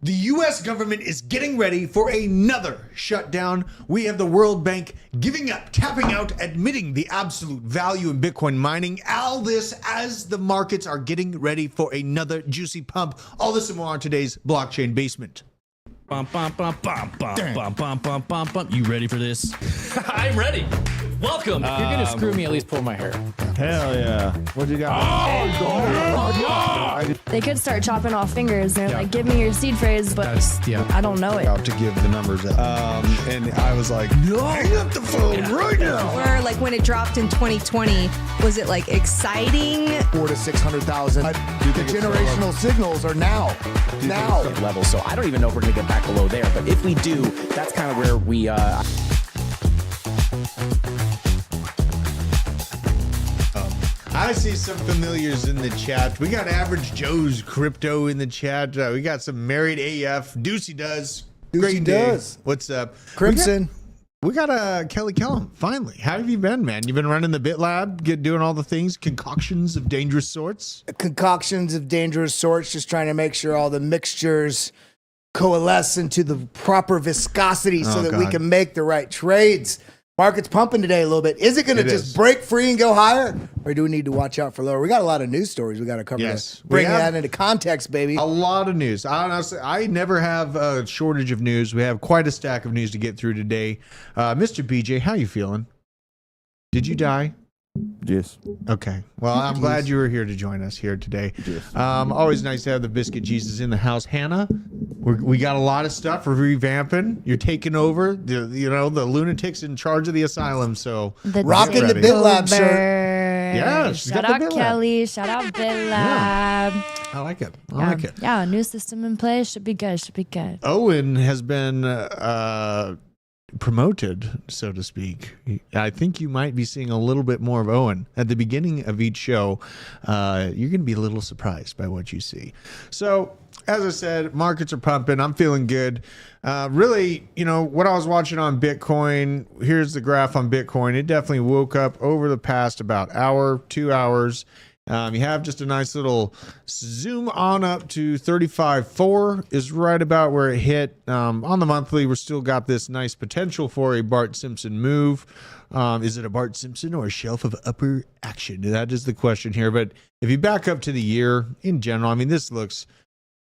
The U.S. government is getting ready for another shutdown. We have the World Bank giving up, tapping out, admitting the absolute value in Bitcoin mining. All this as the markets are getting ready for another juicy pump. All this and more on today's Blockchain Basement. Bum, bum, bum, bum, bum, bum, bum, bum, bum, bum. You ready for this? I'm ready. Welcome. If you're gonna screw me, at least pull my hair. Hell yeah. What you got? They could start chopping off fingers. They're like, give me your seed phrase, but I don't know it. Out to give the numbers out. And I was like, no, hang up the phone right now. Or like when it dropped in 2020, was it like exciting? 400,000 to 600,000. The generational signals are now. Level. So I don't even know if we're gonna get back below there. But if we do, that's kind of where we. I see some familiars in the chat. We got Average Joe's Crypto in the chat. We got some Married AF. Deucey does. Great day. What's up? Crimson. We got Kelly Kellum, finally. How have you been, man? You've been running the BitLab, doing all the things, concoctions of dangerous sorts? Concoctions of dangerous sorts, just trying to make sure all the mixtures coalesce into the proper viscosity so that we can make the right trades. Market's pumping today a little bit. Is it going to just break free and go higher? Or do we need to watch out for lower? We got a lot of news stories we got to cover. Yes. Bring that into context, baby. A lot of news. Honestly, I never have a shortage of news. We have quite a stack of news to get through today. Mr. BJ, how you feeling? Did you die? Yes. Okay. Well, I'm glad you were here to join us here today. Yes. Always nice to have the Biscuit Jesus in the house. Hannah, we got a lot of stuff. We're revamping. You're taking over. The lunatics in charge of the asylum. So rocking the BitLab shirt. Yeah. Shout out Kelly. Shout out BitLab. Yeah. I like it. I like it. Yeah. New system in place. Should be good. Should be good. Owen has been promoted, so to speak. I think you might be seeing a little bit more of Owen at the beginning of each show. You're going to be a little surprised by what you see. So, as I said, markets are pumping. I'm feeling good. Really, what I was watching on Bitcoin, here's the graph on Bitcoin. It definitely woke up over the past about hour, 2 hours. You have just a nice little zoom on up to 35.4 is right about where it hit. On the monthly, we're still got this nice potential for a Bart Simpson move. Is it a Bart Simpson or a shelf of upper action? That is the question here. But if you back up to the year in general, I mean, this looks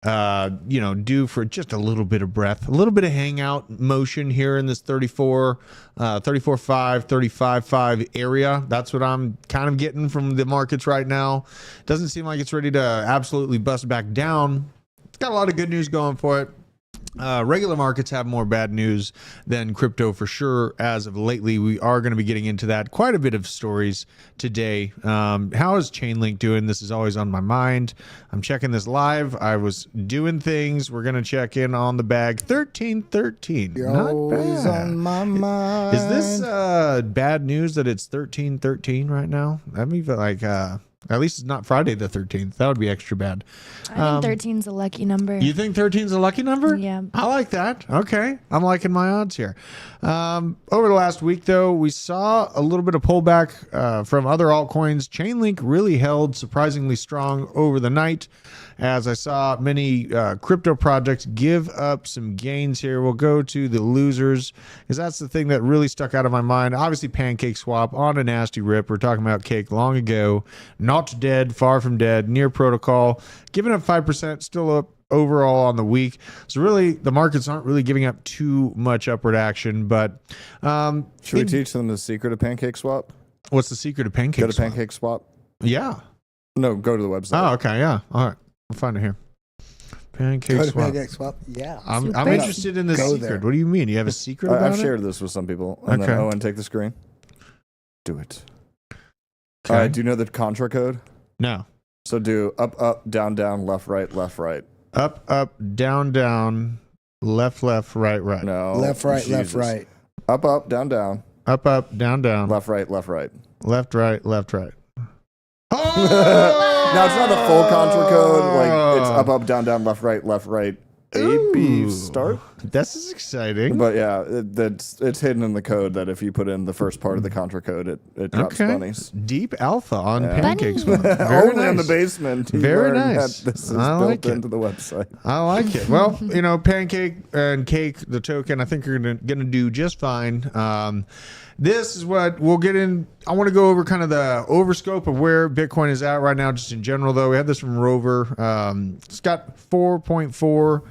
due for just a little bit of breath, a little bit of hangout motion here in this 34.5, 35.5 area. That's what I'm kind of getting from the markets right now. Doesn't seem like it's ready to absolutely bust back down. It's got a lot of good news going for it. Regular markets have more bad news than crypto for sure. As of lately, we are going to be getting into that. Quite a bit of stories today. How is Chainlink doing? This is always on my mind. I'm checking this live. I was doing things. We're going to check in on the bag. 1313. You're Not always bad. on my mind. Is this bad news that it's 1313 right now? I mean, like, at least it's not Friday the 13th. That would be extra bad. I think 13's a lucky number. You think 13's a lucky number? Yeah. I like that. Okay. I'm liking my odds here. Over the last week, though, we saw a little bit of pullback from other altcoins. Chainlink really held surprisingly strong over the night, as I saw many crypto projects give up some gains here. We'll go to the losers, because that's the thing that really stuck out of my mind. Obviously, Pancake Swap on a nasty rip. We're talking about Cake long ago. Not dead, far from dead, near protocol. Giving up 5%, still up overall on the week. So really, the markets aren't really giving up too much upward action. But should we teach them the secret of Pancake Swap? What's the secret of Pancake Go to Swap? Pancake Swap. Yeah. No, go to the website. Oh, okay. Yeah. All right. We'll find it here. Pancake Go to Swap. Pancake Swap. Yeah. I'm Super. interested in the Go secret. there. What do you mean? You have a secret about I've it? shared this with some people. And Okay. then Owen, take the screen. Do it. Okay. All right. Do you know the Contra code? No. So do up, up, down, down, left, right, left, right. Up, up, down, down, left, left, right, right. No. Left, right, left, Jesus. right. Up, up, down, down, Up, up, down, down, left, right, left, right. left, right, left, right. Now it's not a full Contra code. Like it's up, down, down, left, right. A, B, Ooh. start. This is exciting. But yeah, it's hidden in the code that if you put in the first part of the Contra code, it drops Okay. bunnies. Deep alpha on Yeah. Pancakes. Bunnies. Very Only in the nice. basement. you Very learn nice. that This is I built like it. into the website. I like it. Well, Pancake and Cake, the token, I think are gonna do just fine. This is what we'll get in. I want to go over kind of the overscope of where Bitcoin is at right now, just in general, though. We have this from Rover. It's got $4.4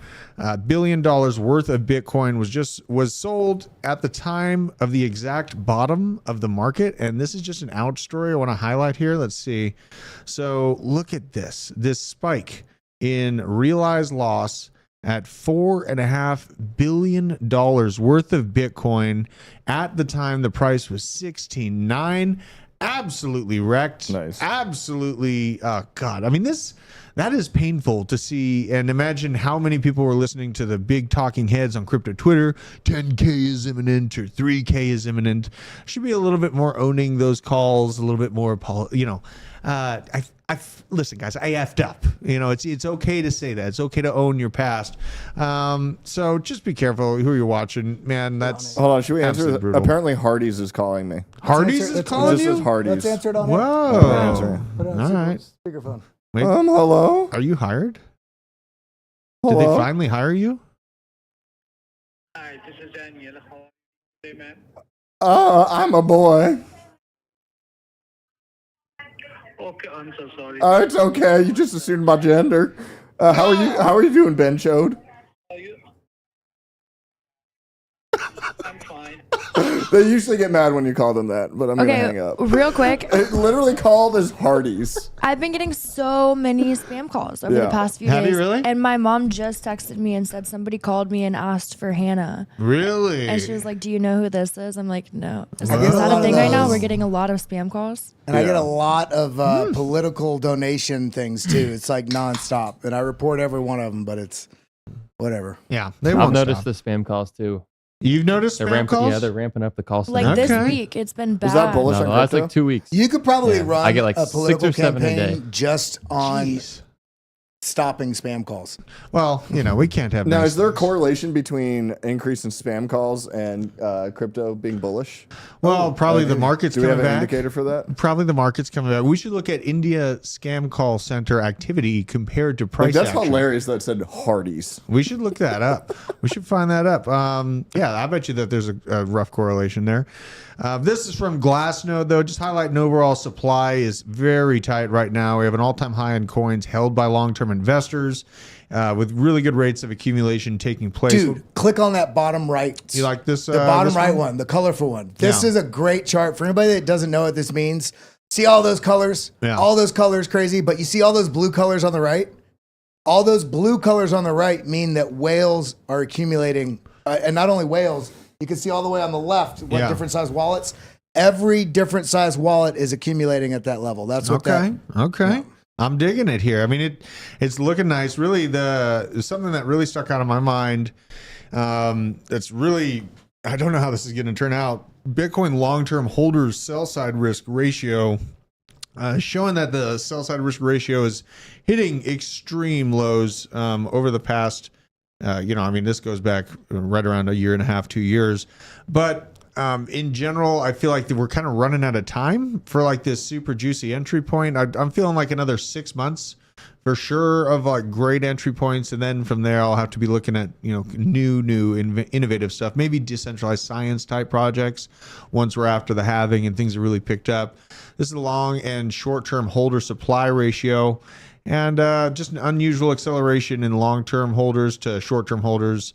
billion worth of Bitcoin was sold at the time of the exact bottom of the market. And this is just an out story I want to highlight here. Let's see. So look at this spike in realized loss at $4.5 billion worth of Bitcoin at the time the price was 16.9. Absolutely wrecked. Nice. Absolutely. God. I mean, that is painful to see. And imagine how many people were listening to the big talking heads on crypto Twitter. 10K is imminent or 3K is imminent. Should be a little bit more owning those calls, a little bit more, listen, guys, I effed up. It's okay to say that. It's okay to own your past. So just be careful who you're watching, man. That's Hold on, should we answer? absolutely brutal. Apparently, Hardee's is calling me. Hardee's is Let's calling This you. is Hardee's. Let's answer it on Whoa! Put it on All right. speakerphone. Wait, Hello. are you hired? Did Hello. they finally hire you? Hi, this is Daniel. How are you, man? I'm a boy. Okay, I'm so sorry. It's okay. You just assumed my gender. How are you doing, Ben Chode? How are you? I'm fine. They usually get mad when you call them that, but I'm gonna hang Okay, up. real quick. It literally called as Hardee's. I've been getting so many spam calls over Yeah. the past few Have you days. really? And my mom just texted me and said somebody called me and asked for Hannah. Really? And she was like, "Do you know who this is?" I'm like, "No." Is I that get a lot a of thing right now? those. We're getting a lot of spam calls. And I get Yeah. a lot of political donation things too. It's like nonstop. And I report every one of them, but it's whatever. Yeah, they I've won't noticed stop. the spam calls too. You've noticed They're spam ramping. calls? Yeah, they're ramping up the call center. Like this Okay. week, it's been bad. Is that bullish no, on the last crypto? like 2 weeks. You could probably Yeah. run I get like a 6 political or 7 a campaign day. just on Jeez. stopping spam calls. Well, we can't have. Now, nice is there a things. correlation between increase in spam calls and crypto being bullish? Well, probably the market's Do we have coming an back. indicator for that? Probably the market's coming back. We should look at India scam call center activity compared to Like, price that's action. hilarious that it said Hardee's. We should look that up. We should find that up. Yeah, I bet you that there's a rough correlation there. This is from Glassnode, though. Just highlighting overall supply is very tight right now. We have an all-time high in coins held by long-term investors with really good rates of accumulation taking place. Dude, click on that bottom right. You like this? The bottom this right one, the colorful one. This Yeah. is a great chart for anybody that doesn't know what this means. See all those colors? Yeah. All those colors crazy, but you see all those blue colors on the right? all those blue colors on the right mean that whales are accumulating, and not only whales. You can see all the way on the left what different size wallets. Every different size wallet is accumulating at that level. That's what Okay. I'm digging it here. I mean, it's looking nice. Really, something that really stuck out of my mind. That's really, I don't know how this is going to turn out. Bitcoin long-term holders sell side risk ratio, showing that the sell side risk ratio is hitting extreme lows over the past. This goes back right around a year and a half, 2 years, but. In general, I feel like we're kind of running out of time for like this super juicy entry point. I'm feeling like another 6 months for sure of like great entry points. And then from there, I'll have to be looking at, new innovative stuff, maybe decentralized science type projects once we're after the halving and things are really picked up. This is a long and short-term holder supply ratio and just an unusual acceleration in long-term holders to short-term holders.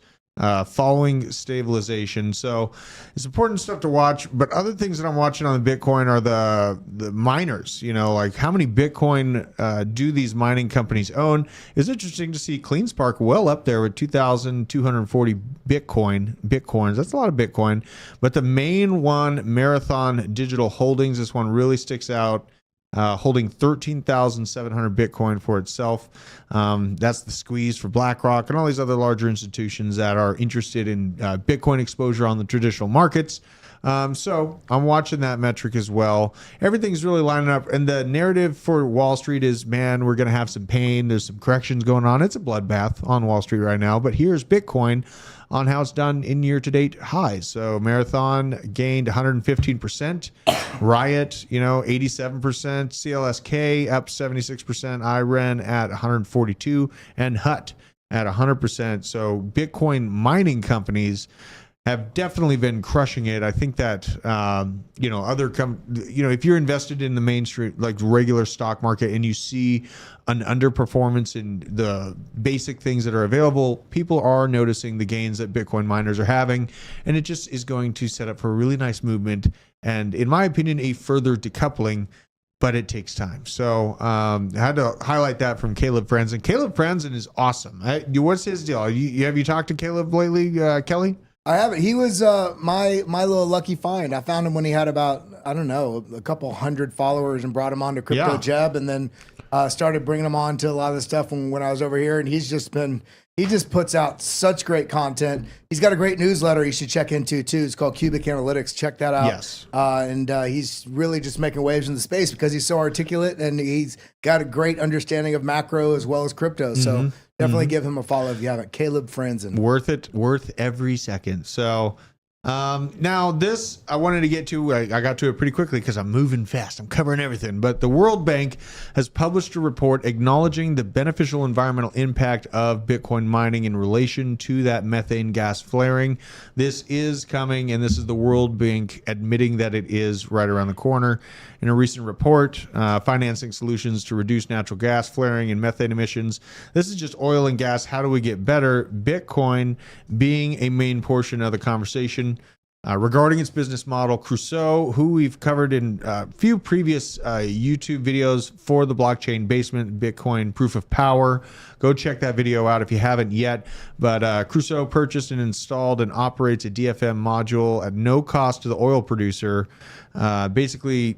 Following stabilization. So it's important stuff to watch, but other things that I'm watching on the Bitcoin are the miners, like how many Bitcoin do these mining companies own? It's interesting to see CleanSpark well up there with 2,240 Bitcoins. That's a lot of Bitcoin, but the main one, Marathon Digital Holdings, this one really sticks out. Holding 13,700 Bitcoin for itself. That's the squeeze for BlackRock and all these other larger institutions that are interested in Bitcoin exposure on the traditional markets. So I'm watching that metric as well. Everything's really lining up. And the narrative for Wall Street is, man, we're going to have some pain. There's some corrections going on. It's a bloodbath on Wall Street right now. But here's Bitcoin on how it's done in year-to-date highs. So Marathon gained 115%, Riot, 87%, CLSK up 76%, IREN at 142%, and HUT at 100%. So Bitcoin mining companies have definitely been crushing it. I think that, if you're invested in the mainstream, like regular stock market, and you see an underperformance in the basic things that are available, people are noticing the gains that Bitcoin miners are having, and it just is going to set up for a really nice movement. And in my opinion, a further decoupling, but it takes time. So I had to highlight that from Caleb Franzen. Caleb Franzen is awesome. What's his deal? Have you talked to Caleb lately, Kelly? I haven't. He was my little lucky find. I found him when he had about, a couple hundred followers and brought him on to Crypto Jeb, and then started bringing him on to a lot of the stuff when I was over here. And he just puts out such great content. He's got a great newsletter you should check into too. It's called Cubic Analytics. Check that out. Yes. And he's really just making waves in the space because he's so articulate and he's got a great understanding of macro as well as crypto. So definitely give him a follow if you haven't. Caleb Franzen. Worth every second. So now this I wanted to get to. I got to it pretty quickly because I'm moving fast. I'm covering everything. But the World Bank has published a report acknowledging the beneficial environmental impact of Bitcoin mining in relation to that methane gas flaring. This is coming, and this is the World Bank admitting that it is right around the corner. In a recent report, Financing Solutions to Reduce Natural Gas Flaring and Methane Emissions. This is just oil and gas. How do we get better? Bitcoin being a main portion of the conversation. Regarding its business model, Crusoe, who we've covered in a few previous YouTube videos for the blockchain basement, Bitcoin proof of power. Go check that video out if you haven't yet. But Crusoe purchased and installed and operates a DFM module at no cost to the oil producer. Basically,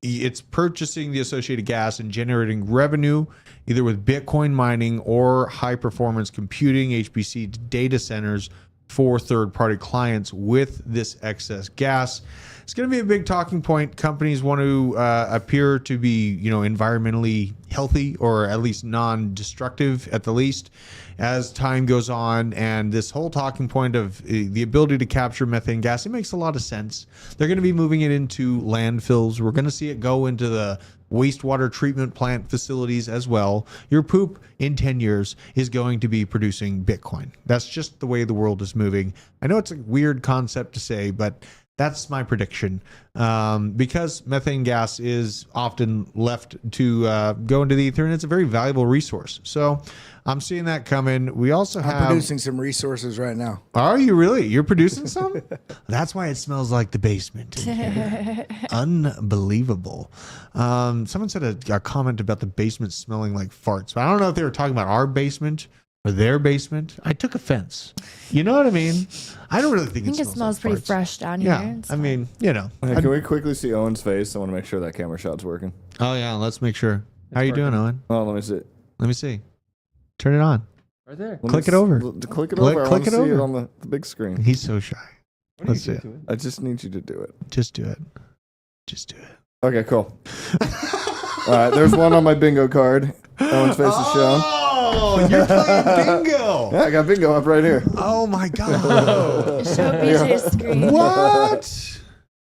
it's purchasing the associated gas and generating revenue either with Bitcoin mining or high performance computing HPC data centers for third-party clients with this excess gas. It's going to be a big talking point. Companies want to appear to be, environmentally healthy or at least non-destructive at the least as time goes on. And this whole talking point of the ability to capture methane gas, it makes a lot of sense. They're going to be moving it into landfills. We're going to see it go into the wastewater treatment plant facilities as well. Your poop in 10 years is going to be producing Bitcoin. That's just the way the world is moving. I know it's a weird concept to say, but That's my prediction. Because methane gas is often left to go into the ether, and it's a very valuable resource. So I'm seeing that coming. We also have... I'm producing some resources right now. Are you really? You're producing some? That's why it smells like the basement in here. Unbelievable. Someone said a comment about the basement smelling like farts. But I don't know if they were talking about our basement or their basement. I took offense. You know what I mean? I don't really think I think it smells like pretty farts. fresh down Yeah, here. It's I mean, you know. Hey, can we quickly see Owen's face? I want to make sure that camera shot's working. Oh yeah, let's make sure. How you doing, Owen? Oh, let me see. Let me see. Turn it on. Right there. Click it over. Click it over. I want click to it see over. it on the big screen. He's so shy. Let's see it. I just need you to do it. Just do it. Just do it. Okay, cool. All right, there's one on my bingo card. Owen's face is shown. Oh, you're playing bingo. Yeah, I got bingo up right here. Oh my god. Show BJ's screen. What?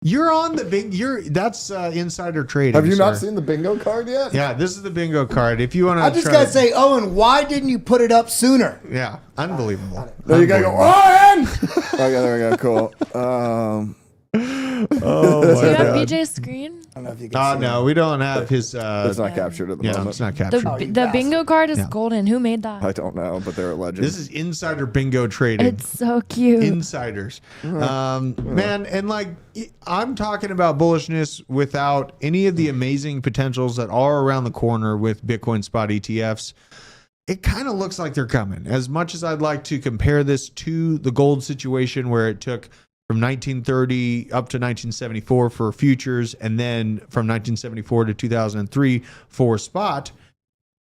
You're on the big. That's insider trading. Have you not sir. seen the bingo card yet? Yeah, this is the bingo card. If you want to, I just gotta say, Owen, why didn't you put it up sooner? yeah, unbelievable. No, you gotta go, Owen! Okay, there we go. Cool. Oh Do you my have god. BJ's screen? I don't know if you can see No, we don't have his. It's not captured at the Yeah, moment. it's not captured. The bingo card is Yeah. golden. Who made that? I don't know, but they're a legend. This is insider bingo trading. It's so cute. Insiders, man, and like I'm talking about bullishness without any of the amazing potentials that are around the corner with Bitcoin spot ETFs. It kind of looks like they're coming. As much as I'd like to compare this to the gold situation where it took from 1930 up to 1974 for futures, and then from 1974 to 2003 for spot.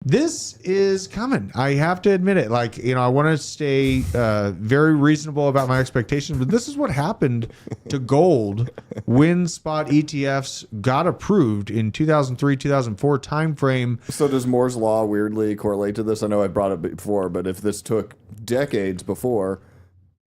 This is coming. I have to admit it. Like, you know, I want to stay very reasonable about my expectations, but this is what happened to gold when spot ETFs got approved in 2003, 2004 timeframe. So does Moore's Law weirdly correlate to this? I know I brought it before, but if this took decades before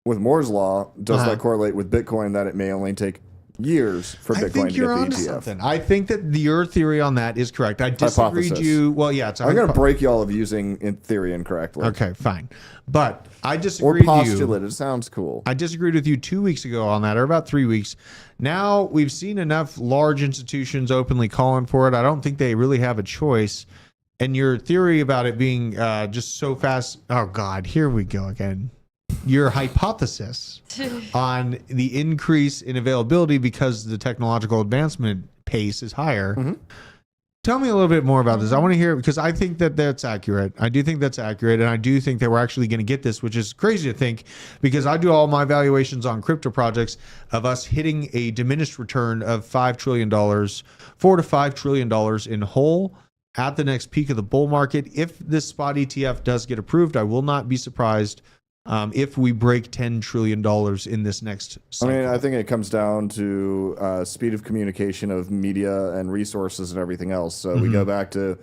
with Moore's Law, does that correlate with Bitcoin that it may only take years for Bitcoin I think to you're get the onto ETF? something. I think that your theory on that is correct. I disagreed Hypothesis. you. Well, yeah, it's a I'm going to break y'all of using in theory incorrectly. Okay, fine. But I Or disagreed with you. postulate. It sounds cool. I disagreed with you 2 weeks ago on that, or about 3 weeks. Now we've seen enough large institutions openly calling for it. I don't think they really have a choice. And your theory about it being just so fast. Oh, God, here we go again. Your hypothesis on the increase in availability because the technological advancement pace is higher. Mm-hmm. Tell me a little bit more about this. I want to hear it because I think that that's accurate. I do think that's accurate. And I do think that we're actually going to get this, which is crazy to think because I do all my valuations on crypto projects of us hitting a diminished return of $5 trillion, $4 to $5 trillion in whole at the next peak of the bull market. If this spot ETF does get approved, I will not be surprised if we break $10 trillion in this next cycle. I mean, I think it comes down to speed of communication of media and resources and everything else. So we go back to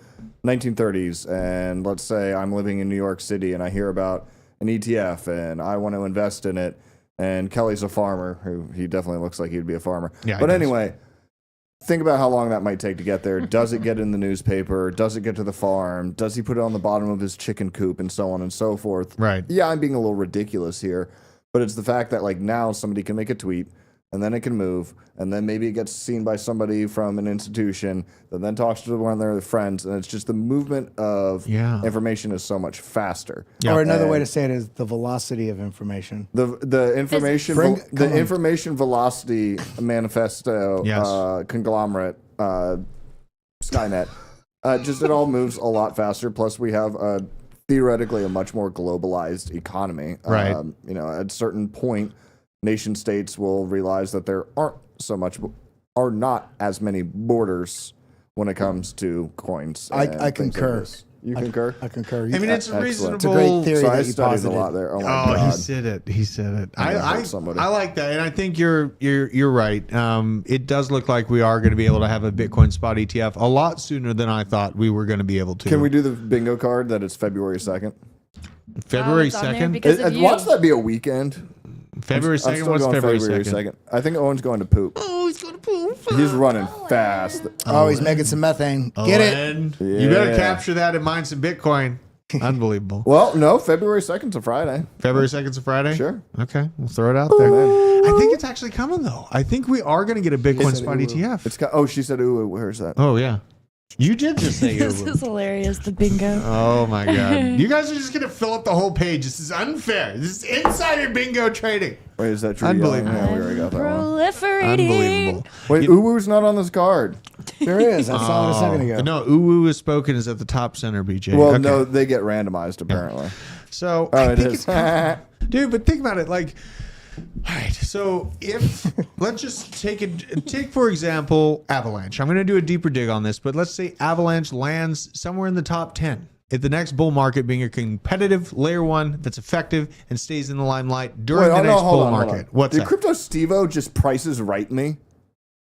1930s, and let's say I'm living in New York City, and I hear about an ETF, and I want to invest in it. And Kelly's a farmer, who he definitely looks like he'd be a farmer. Yeah, but he does. anyway, think about how long that might take to get there. Does it get in the newspaper? Does it get to the farm? Does he put it on the bottom of his chicken coop and so on and so forth? Right. Yeah, I'm being a little ridiculous here, but it's the fact that like now somebody can make a tweet and then it can move, and then maybe it gets seen by somebody from an institution that then talks to one of their friends, and it's just the movement of information is so much faster. Yeah. Or another way And to say it is the velocity of information. the information information velocity manifesto Yes. conglomerate Skynet just it all moves a lot faster. Plus we have theoretically a much more globalized economy. Right. You know, at a certain point, nation states will realize that there are not as many borders when it comes to coins. I and things like concur. this. You concur? I concur. I mean, it's Excellent. reasonable. It's a great theory So I that you studied posited. a lot there. Oh my Oh, god. he said it. He said it. I'm gonna I hurt somebody. like that, and I think you're right. It does look like we are going to be able to have a Bitcoin spot ETF a lot sooner than I thought we were going to be able to. Can we do the bingo card that it's February 2nd? February it's on there 2nd? because of you. Watch that be a weekend. February I'm 2nd? still What's going February February 2nd? 2nd. I think Owen's going to poop. Oh, he's going to poop. He's running fast. Oh, he's making some methane. Get it. You better Yeah. capture that and mine some Bitcoin. Unbelievable. Well, no, February 2nd's a Friday. February 2nd's a Friday? Sure. Okay, we'll throw it out there. I think it's actually coming, though. I think we are going to get a Bitcoin spot ETF. She said, ooh, where's that? Oh, yeah. You did just say This is hilarious. The bingo. Oh, my God. You guys are just going to fill up the whole page. This is unfair. This is insider bingo trading. Wait, is that true? Unbelievable. Yeah, we already got that one. Proliferating. Unbelievable. Wait, Uwu's not on this card. There is. I saw it a second ago. No, Uwu is spoken is at the top center, BJ. Well, Okay. no, they get randomized, apparently. So, Oh, I it think is. it's dude, but think about it. Like, all right, so if let's just take for example Avalanche. I'm going to do a deeper dig on this, but let's say Avalanche lands somewhere in the top 10 at the next bull market, being a competitive layer one that's effective and stays in the limelight during the next bull market. What's Did that? Crypto Steve-O just prices right me?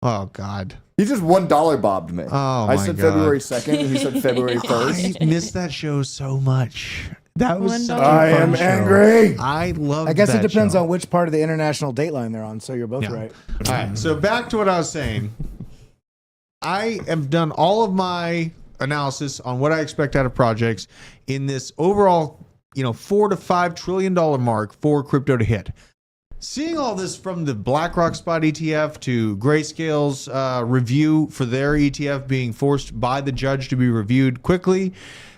Oh God. He just $1 bobbed me. Oh, I my said God. February 2nd, and he said February 1st. I missed that show so much. That was such a I fun am show. angry. I love. I guess it that depends show. on which part of the international date line they're on. So you're both right. All right. So back to what I was saying. I have done all of my analysis on what I expect out of projects in this overall, $4 to $5 trillion mark for crypto to hit. Seeing all this from the BlackRock spot ETF to Grayscale's review for their ETF being forced by the judge to be reviewed quickly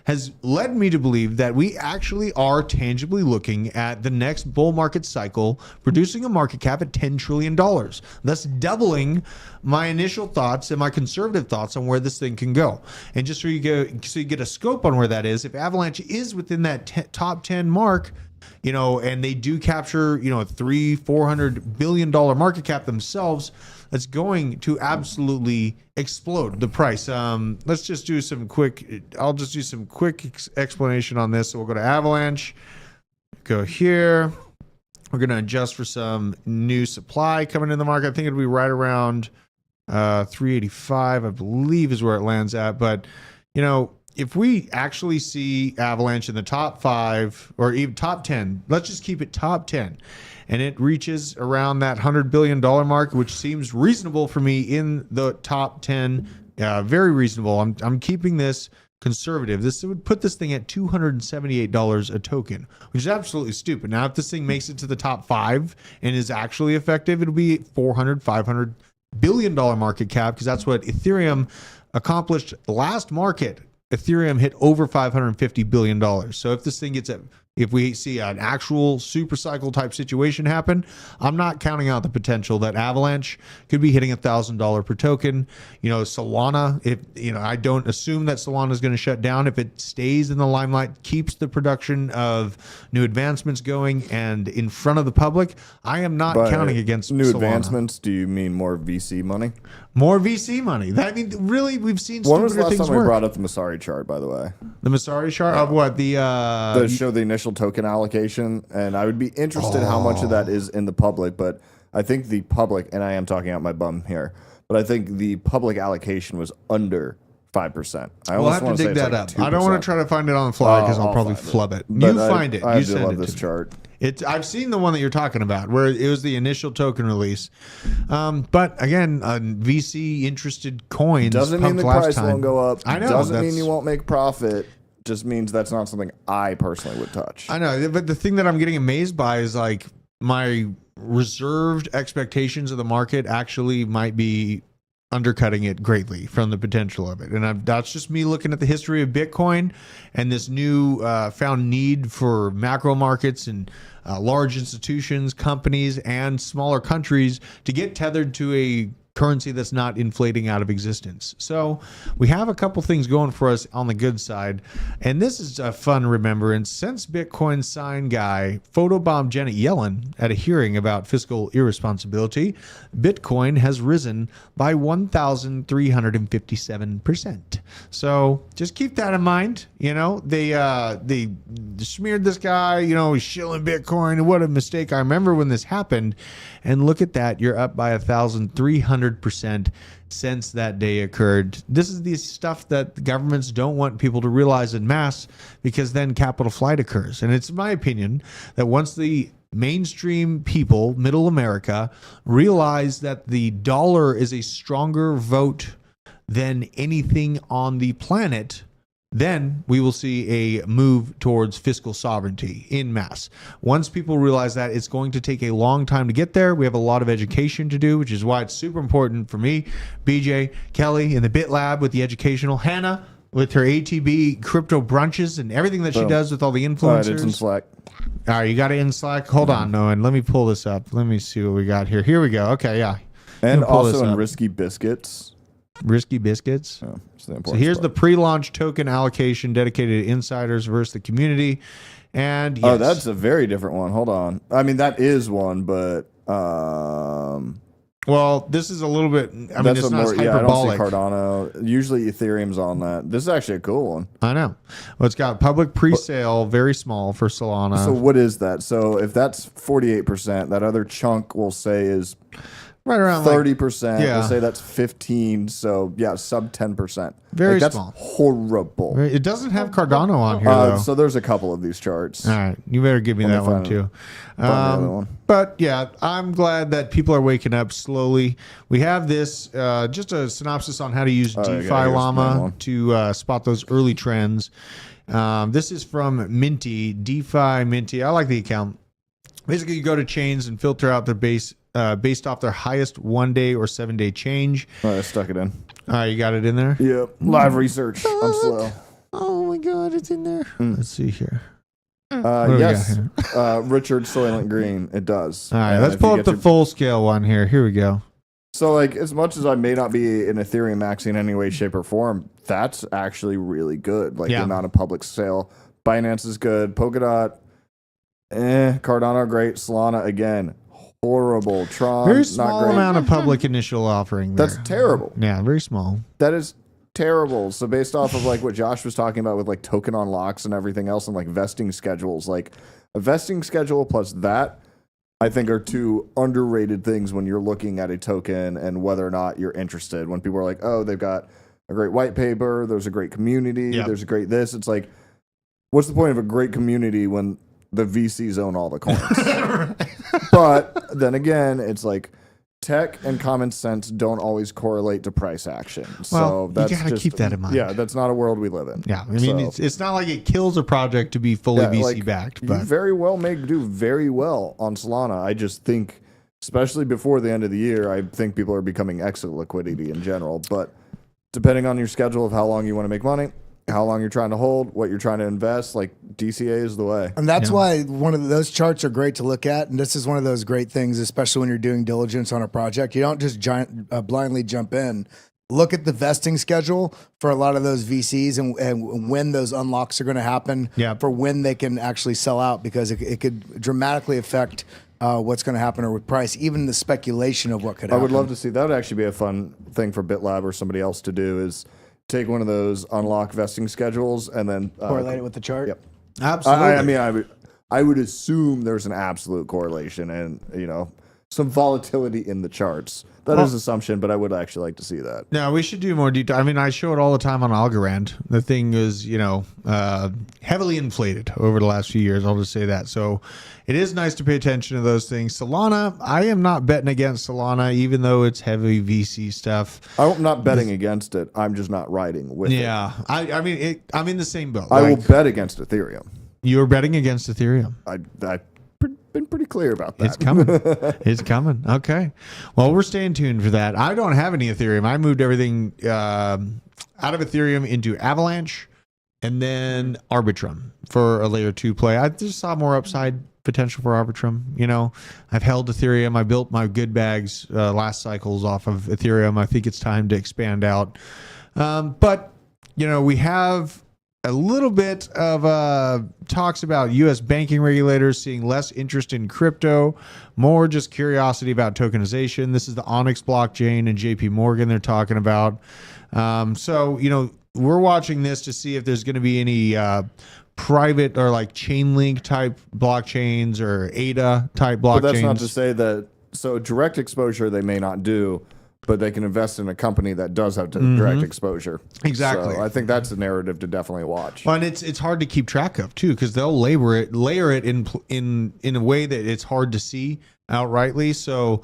has led me to believe that we actually are tangibly looking at the next bull market cycle producing a market cap at $10 trillion, thus doubling my initial thoughts and my conservative thoughts on where this thing can go. And just so you get a scope on where that is, if Avalanche is within that top 10 mark, and they do capture, a $300-400 billion market cap themselves, that's going to absolutely explode the price. Let's just do some quick, I'll just do some quick explanation on this. So we'll go to Avalanche, go here. We're going to adjust for some new supply coming in the market. I think it'll be right around 385, I believe is where it lands at. But, if we actually see Avalanche in the top 5 or even top 10, let's just keep it top 10, and it reaches around that $100 billion mark, which seems reasonable for me in the top 10, very reasonable. I'm keeping this conservative. This would put this thing at $278 a token, which is absolutely stupid. Now, if this thing makes it to the top 5 and is actually effective, it'll be $400-500 billion market cap, because that's what Ethereum accomplished last market. Ethereum hit over $550 billion. So if this thing if we see an actual super cycle type situation happen, I'm not counting out the potential that Avalanche could be hitting $1,000 per token. Solana, I don't assume that Solana is going to shut down. If it stays in the limelight, keeps the production of new advancements going and in front of the public, I am not counting against new Solana. advancements. Do you mean more VC money? More VC money. Really, we've seen When was stupider the last things time we work. brought up the Masari chart, by the way? The Masari chart of what? To show the initial token allocation, and I would be interested how much of that is in the public, but I think the public, and I am talking out my bum here, but I think the public allocation was under 5%. We'll have to dig that up. I don't want to try to find it on the fly because I'll probably flub it. You find it. I You do send love it this to me. chart. I've seen the one that you're talking about where it was the initial token release. But again, VC interested coins Doesn't mean the last price time. won't go up. I know. Doesn't mean you won't make profit. Just means that's not something I personally would touch. I know, but the thing that I'm getting amazed by is like my reserved expectations of the market actually might be undercutting it greatly from the potential of it. And that's just me looking at the history of Bitcoin and this new found need for macro markets and large institutions, companies, and smaller countries to get tethered to a currency that's not inflating out of existence. So we have a couple things going for us on the good side. And this is a fun remembrance. Since Bitcoin sign guy photobombed Janet Yellen at a hearing about fiscal irresponsibility, Bitcoin has risen by 1,357%. So just keep that in mind. They smeared this guy, he's shilling Bitcoin. What a mistake. I remember when this happened. And look at that. You're up by 1,300% since that day occurred. This is the stuff that the governments don't want people to realize en masse, because then capital flight occurs. And it's my opinion that once the mainstream people, middle America, realize that the dollar is a stronger vote than anything on the planet, then we will see a move towards fiscal sovereignty in mass. Once people realize that, it's going to take a long time to get there. We have a lot of education to do, which is why it's super important for me, BJ, Kelly in the Bit Lab with the educational, Hannah with her ATB crypto brunches and everything that she does with all the influencers. All right, it's in Slack. All right, you got it in Slack? Hold on, Noah, let me pull this up. Let me see what we got here. Here we go. Okay, yeah. And also in Risky Biscuits. Risky Biscuits. Oh, so here's the pre-launch token allocation dedicated to insiders versus the community. And yes. Oh, that's a very different one. Hold on. I mean, that is one, but well, this is a little bit. I mean, it's not as hyperbolic. Yeah, I don't see Cardano. Usually Ethereum's on that. This is actually a cool one. I know. Well, it's got public pre-sale, very small for Solana. So what is that? So if that's 48%, that other chunk we'll say is right around 30%. Yeah. We'll say that's 15. So yeah, sub 10%. Very that's small. Horrible. It doesn't have Cardano on here though. So there's a couple of these charts. All right, you better give me that one too. But yeah, I'm glad that people are waking up slowly. We have this just a synopsis on how to use DeFi Llama to spot those early trends. This is from Minty, DeFi Minty. I like the account. Basically, you go to chains and filter out their base based off their highest 1 day or 7 day change. All right, I stuck it in. All right, you got it in there? Yep. Live research. I'm slow. Oh my God, it's in there. Let's see here. Yes, Richard Soylent Green. It does. All right, let's pull up the full scale one here. Here we go. So, like, as much as I may not be an Ethereum maxi in any way, shape, or form, that's actually really good. Like, the amount of public sale. Binance is good. Polkadot, Cardano, great. Solana, again, horrible. Tron, very small not great. Amount of public initial offering there. That's terrible. Yeah, very small. That is terrible. So based off of like what Josh was talking about with like token unlocks and everything else and like vesting schedules, like a vesting schedule plus that, I think are two underrated things when you're looking at a token and whether or not you're interested. When people are like, oh, they've got a great white paper, there's a great community, there's a great this. It's like, what's the point of a great community when the VCs own all the coins? But then again, it's like tech and common sense don't always correlate to price action. So that's you gotta keep that in mind. Yeah, that's not a world we live in. Yeah, I mean, it's not like it kills a project to be fully VC backed. But you very well may do very well on Solana. I just think, especially before the end of the year, I think people are becoming exit liquidity in general. But depending on your schedule of how long you want to make money, how long you're trying to hold, what you're trying to invest, like DCA is the way. And that's why one of those charts are great to look at. And this is one of those great things, especially when you're doing diligence on a project. You don't just blindly jump in. Look at the vesting schedule for a lot of those VCs and when those unlocks are going to happen for when they can actually sell out, because it could dramatically affect what's going to happen or with price, even the speculation of what could happen. I would love to see, that would actually be a fun thing for BitLab or somebody else to do, is take one of those unlock vesting schedules and then correlate it with the chart. Yep, absolutely. I would assume there's an absolute correlation and some volatility in the charts. That is assumption, but I would actually like to see that. No, we should do more detail. I mean, I show it all the time on Algorand. The thing is, heavily inflated over the last few years. I'll just say that. So it is nice to pay attention to those things. Solana, I am not betting against Solana, even though it's heavy VC stuff. I'm not betting against it. I'm just not riding with it. Yeah, I mean, I'm in the same boat. I will bet against Ethereum. You're betting against Ethereum. I've been pretty clear about that. It's coming. It's coming. Okay. Well, we're staying tuned for that. I don't have any Ethereum. I moved everything out of Ethereum into Avalanche and then Arbitrum for a layer 2 play. I just saw more upside potential for Arbitrum. I've held Ethereum. I built my good bags last cycles off of Ethereum. I think it's time to expand out. But we have a little bit of talks about U.S. banking regulators seeing less interest in crypto, more just curiosity about tokenization. This is the Onyx blockchain and JP Morgan they're talking about. So, we're watching this to see if there's going to be any private or like Chainlink type blockchains or ADA type blockchains. But that's not to say that, so direct exposure they may not do, but they can invest in a company that does have direct exposure. Exactly. So I think that's a narrative to definitely watch. Well, and it's hard to keep track of too, because they'll layer it in a way that it's hard to see outrightly. So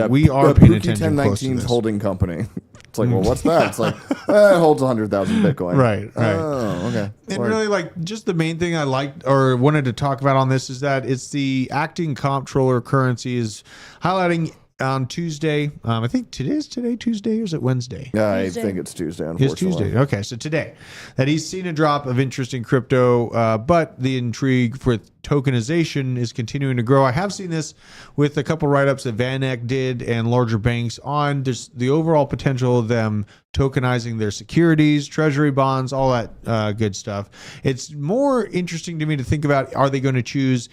we are paying attention close to 1019's this. holding company. It's like, well, what's that? It's like, it holds 100,000 Bitcoin. Right. Oh, okay. And really, like, just the main thing I liked or wanted to talk about on this is that it's the acting comptroller currency is highlighting on Tuesday. I think today, Tuesday, or is it Wednesday? Yeah, Tuesday. I think it's Tuesday, unfortunately. It's Tuesday. Okay, so today that he's seen a drop of interest in crypto, but the intrigue with tokenization is continuing to grow. I have seen this with a couple write-ups that Van Eck did and larger banks on the overall potential of them tokenizing their securities, treasury bonds, all that good stuff. It's more interesting to me to think about, are they going to choose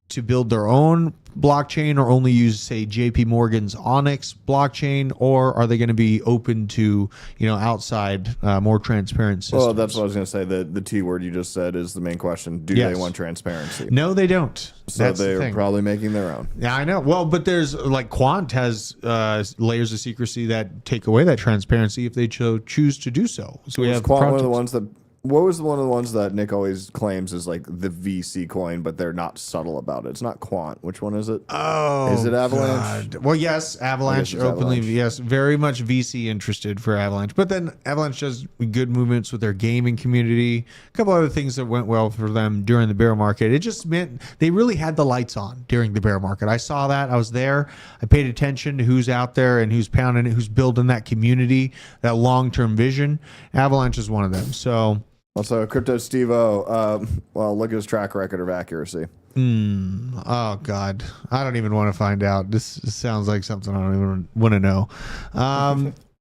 to build their own blockchain or only use, say, JP Morgan's Onyx blockchain, or are they going to be open to, outside, more transparent systems? Well, that's what I was going to say. The T word you just said is the main question. Do they want transparency? No, they don't. So That's the they're thing. probably making their own. Yeah, I know. Well, but there's like Quant has layers of secrecy that take away that transparency if they choose to do so. So we have Quant one of the ones that. What was one of the ones that Nick always claims is like the VC coin, but they're not subtle about it? It's not Quant. Which one is it? Oh, is it Avalanche? God. Well, yes, Avalanche openly, Avalanche. yes, very much VC interested for Avalanche. But then Avalanche does good movements with their gaming community. A couple other things that went well for them during the bear market. It just meant they really had the lights on during the bear market. I saw that. I was there. I paid attention to who's out there and who's pounding it, who's building that community, that long-term vision. Avalanche is one of them. So. Also, Crypto Steve-O, well, look at his track record of accuracy. Oh, God. I don't even want to find out. This sounds like something I don't even want to know.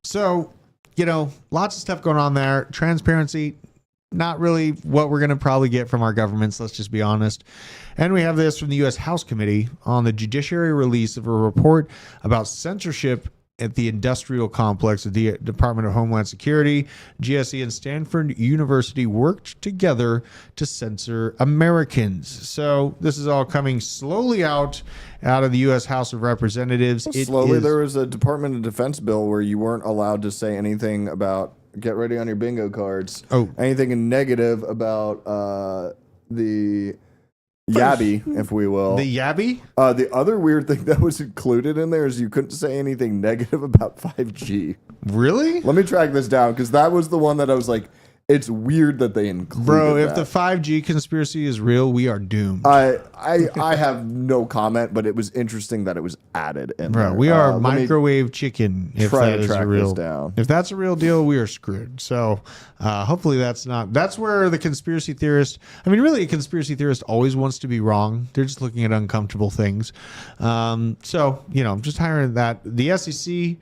So, lots of stuff going on there. Transparency, not really what we're going to probably get from our governments. Let's just be honest. And we have this from the U.S. House Committee on the judiciary release of a report about censorship at the industrial complex of the Department of Homeland Security. GSE and Stanford University worked together to censor Americans. So this is all coming slowly out of the U.S. House of Representatives. Slowly, there was a Department of Defense bill where you weren't allowed to say anything about, get ready on your bingo cards, anything negative about the Yabby, if we will. The Yabby? The other weird thing that was included in there is you couldn't say anything negative about 5G. Really? Let me track this down, because that was the one that I was like, it's weird that they included Bro, if that. the 5G conspiracy is real, we are doomed. I have no comment, but it was interesting that it was added in there. Bro, we are microwave chicken. If try that to is track a real, this down. If that's a real deal, we are screwed. So hopefully that's not. That's where the conspiracy theorist. I mean, really, a conspiracy theorist always wants to be wrong. They're just looking at uncomfortable things. So just hiring that. The SEC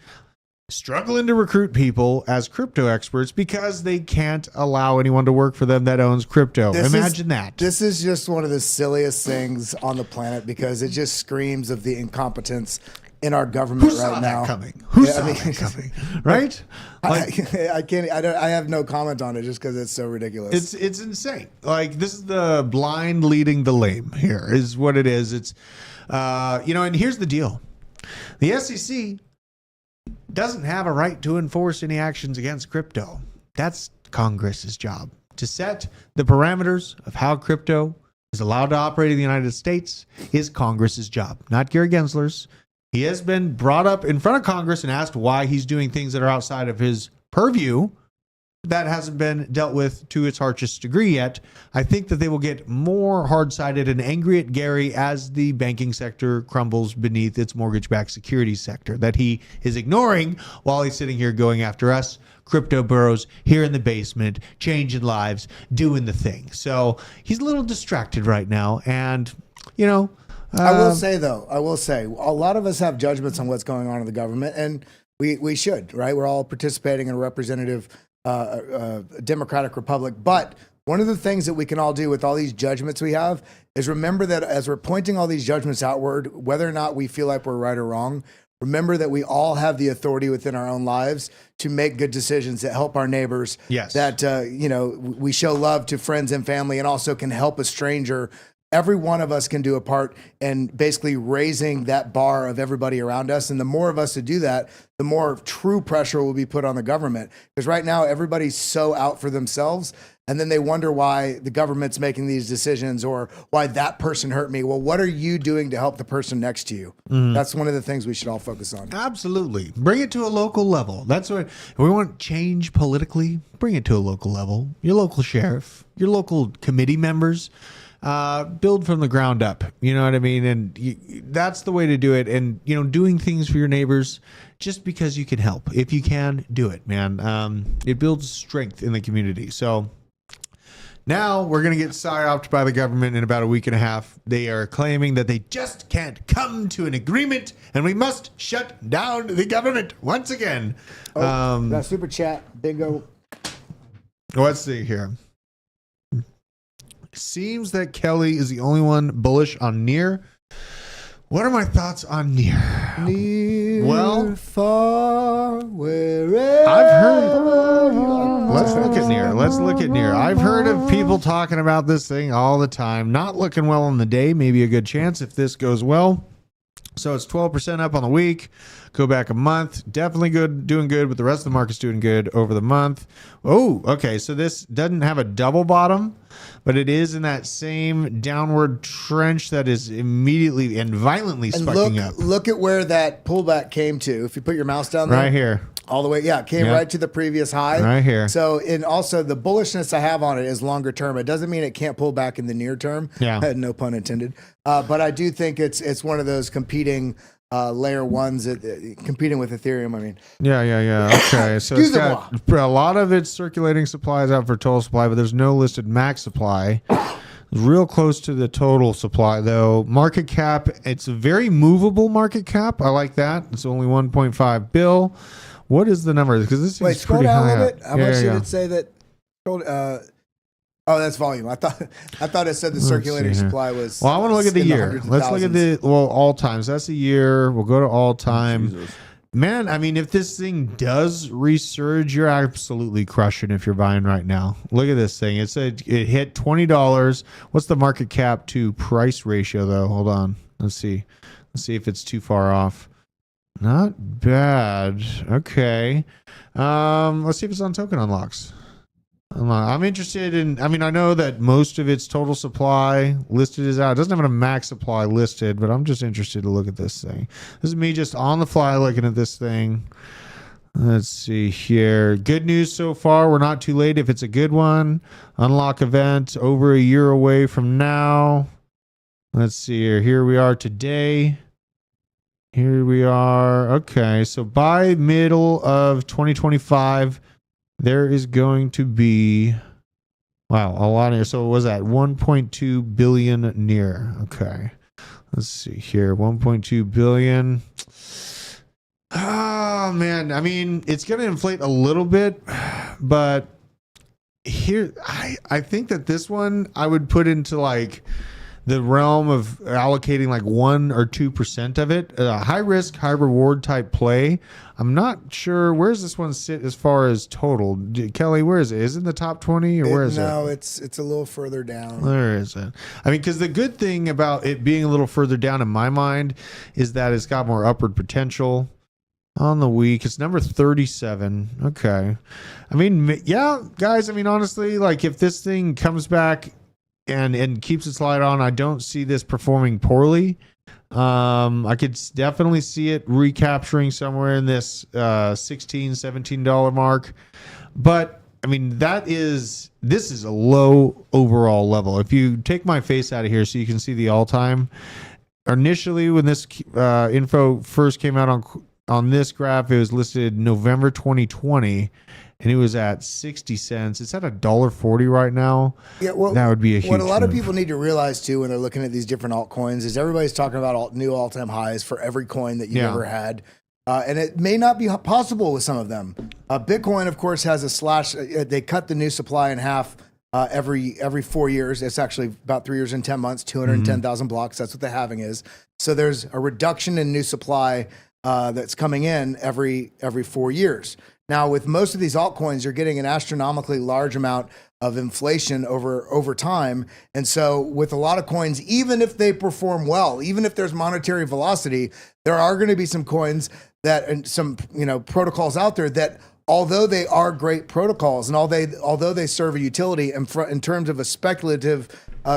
struggling to recruit people as crypto experts because they can't allow anyone to work for them that owns crypto. Imagine that. This is just one of the silliest things on the planet, because it just screams of the incompetence in our government right now. Who saw that coming? Right? I can't. I have no comment on it just because it's so ridiculous. It's insane. Like, this is the blind leading the lame. Here is what it is. It's and here's the deal: the SEC doesn't have a right to enforce any actions against crypto. That's Congress's job, to set the parameters of how crypto is allowed to operate in the United States. Is Congress's job, not Gary Gensler's. He has been brought up in front of Congress and asked why he's doing things that are outside of his purview. That hasn't been dealt with to its harshest degree yet. I think that they will get more hard-sided and angry at Gary as the banking sector crumbles beneath its mortgage-backed securities sector that he is ignoring while he's sitting here going after us, crypto burros here in the basement, changing lives, doing the thing. So he's a little distracted right now. And, I will say, a lot of us have judgments on what's going on in the government, and we should, right? We're all participating in a representative democratic republic. But one of the things that we can all do with all these judgments we have is remember that as we're pointing all these judgments outward, whether or not we feel like we're right or wrong, remember that we all have the authority within our own lives to make good decisions that help our neighbors. Yes. That, we show love to friends and family, and also can help a stranger every one of us can do a part in basically raising that bar of everybody around us. And the more of us to do that, the more true pressure will be put on the government. Because right now, everybody's so out for themselves. And then they wonder why the government's making these decisions or why that person hurt me. Well, what are you doing to help the person next to you? That's one of the things we should all focus on. Absolutely. Bring it to a local level. That's what we want. Change politically. Bring it to a local level. Your local sheriff, your local committee members. Build from the ground up. You know what I mean? And that's the way to do it. And, doing things for your neighbors just because you can help. If you can, do it, man. It builds strength in the community. So now we're going to get psyoped by the government in about a week and a half. They are claiming that they just can't come to an agreement and we must shut down the government once again. That super chat, bingo. Let's see here. Seems that Kelly is the only one bullish on Near. What are my thoughts on Near? Near, far, wherever. I've heard. Let's look at Near. I've heard of people talking about this thing all the time. Not looking well on the day. Maybe a good chance if this goes well. So it's 12% up on the week. Go back a month. Definitely good, doing good, but the rest of the market's doing good over the month. Oh, okay. So this doesn't have a double bottom, but it is in that same downward trench that is immediately and violently spiking up. Look at where that pullback came to. If you put your mouse down there. Right here. All the way, it came right to the previous high. Right here. So, and also the bullishness I have on it is longer term. It doesn't mean it can't pull back in the near term. Yeah. No pun intended. But I do think it's one of those competing layer ones competing with Ethereum. I mean, yeah. Okay, so it's got a lot of its circulating supply is out for total supply, but there's no listed max supply. Real close to the total supply, though. Market cap, it's a very movable market cap. I like that. It's only 1.5 bill. What is the number? Because this is scroll pretty down high a little up. bit. How much did it say that? Oh, that's volume. I thought it said the circulating supply was. Well, I want to look at the year. Let's look at all times. That's the year. We'll go to all time. Jesus. Man, I mean, if this thing does resurge, you're absolutely crushing if you're buying right now. Look at this thing. It hit $20. What's the market cap to price ratio, though? Hold on. Let's see if it's too far off. Not bad. Okay. Let's see if it's on token unlocks. I'm interested in, I know that most of its total supply listed is out. It doesn't have a max supply listed, but I'm just interested to look at this thing. This is me just on the fly looking at this thing. Let's see here. Good news so far. We're not too late if it's a good one. Unlock event over a year away from now. Let's see here. Here we are today. Here we are. Okay, so by middle of 2025, there is going to be, a lot here. So what was that? 1.2 billion near. Okay. Let's see here. 1.2 billion. Oh, man. I mean, it's going to inflate a little bit, but here, I think that this one I would put into like the realm of allocating like 1 or 2% of it. High risk, high reward type play. I'm not sure. Where's this one sit as far as total? Kelly, where is it? Is it in the top 20 or where is it? No, it's a little further down. Where is it? I mean, because the good thing about it being a little further down in my mind is that it's got more upward potential. On the week, it's number 37. Okay. I mean, yeah, guys, I mean, honestly, like if this thing comes back and keeps its light on, I don't see this performing poorly. I could definitely see it recapturing somewhere in this $16, $17 mark. But I mean, this is a low overall level. If you take my face out of here so you can see the all-time, initially when this info first came out on this graph, it was listed November 2020. And it was at 60 cents. It's at $1.40 right now. Yeah, well, that would be a huge what a lot of people need to realize too when they're looking at these different altcoins is everybody's talking about new all-time highs for every coin that you've ever had. And it may not be possible with some of them. Bitcoin, of course, has a slash. They cut the new supply in half every 4 years. It's actually about 3 years and 10 months, 210,000 blocks. That's what the halving is. So there's a reduction in new supply that's coming in every 4 years. Now, with most of these altcoins, you're getting an astronomically large amount of inflation over time. And so with a lot of coins, even if they perform well, even if there's monetary velocity, there are going to be some coins that, and some, protocols out there that, although they are great protocols and although they serve a utility in terms of a speculative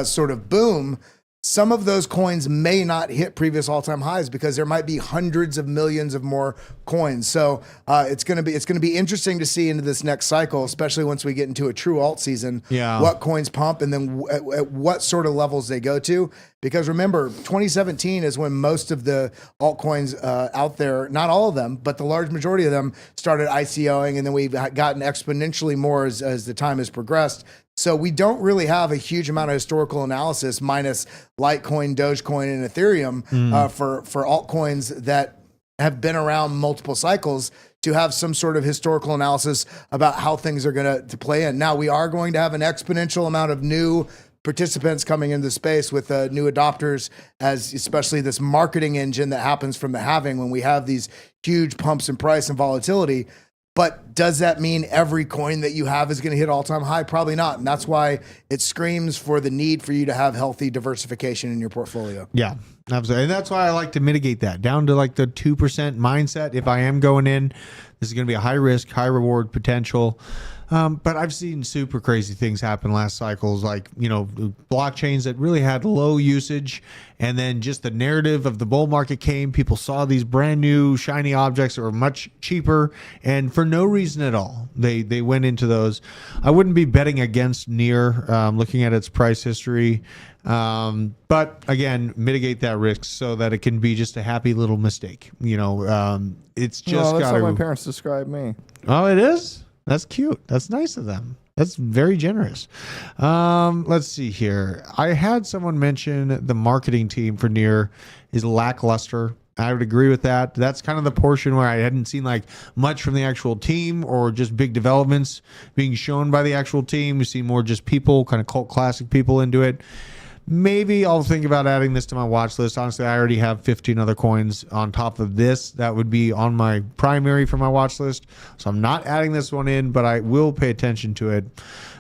sort of boom, some of those coins may not hit previous all-time highs because there might be hundreds of millions of more coins. So it's going to be interesting to see into this next cycle, especially once we get into a true alt season. Yeah. What coins pump and then at what sort of levels they go to. Because remember, 2017 is when most of the altcoins out there, not all of them, but the large majority of them started ICOing, and then we've gotten exponentially more as the time has progressed. So we don't really have a huge amount of historical analysis minus Litecoin, Dogecoin, and Ethereum for altcoins that have been around multiple cycles to have some sort of historical analysis about how things are going to play in. Now, we are going to have an exponential amount of new participants coming into the space with new adopters, as especially this marketing engine that happens from the halving when we have these huge pumps in price and volatility. But does that mean every coin that you have is going to hit all-time high? Probably not. And that's why it screams for the need for you to have healthy diversification in your portfolio. Yeah, absolutely. And that's why I like to mitigate that down to like the 2% mindset. If I am going in, this is going to be a high risk, high reward potential. But I've seen super crazy things happen last cycles, like, blockchains that really had low usage. And then just the narrative of the bull market came. People saw these brand new shiny objects that were much cheaper. And for no reason at all, they went into those. I wouldn't be betting against Near, looking at its price history. But again, mitigate that risk so that it can be just a happy little mistake. It's just that's got how my parents describe me. Oh, it is? That's cute. That's nice of them. That's very generous. Let's see here. I had someone mention the marketing team for Near is lackluster. I would agree with that. That's kind of the portion where I hadn't seen like much from the actual team or just big developments being shown by the actual team. We see more just people, kind of cult classic people into it. Maybe I'll think about adding this to my watch list. Honestly, I already have 15 other coins on top of this. That would be on my primary for my watch list. So I'm not adding this one in, but I will pay attention to it.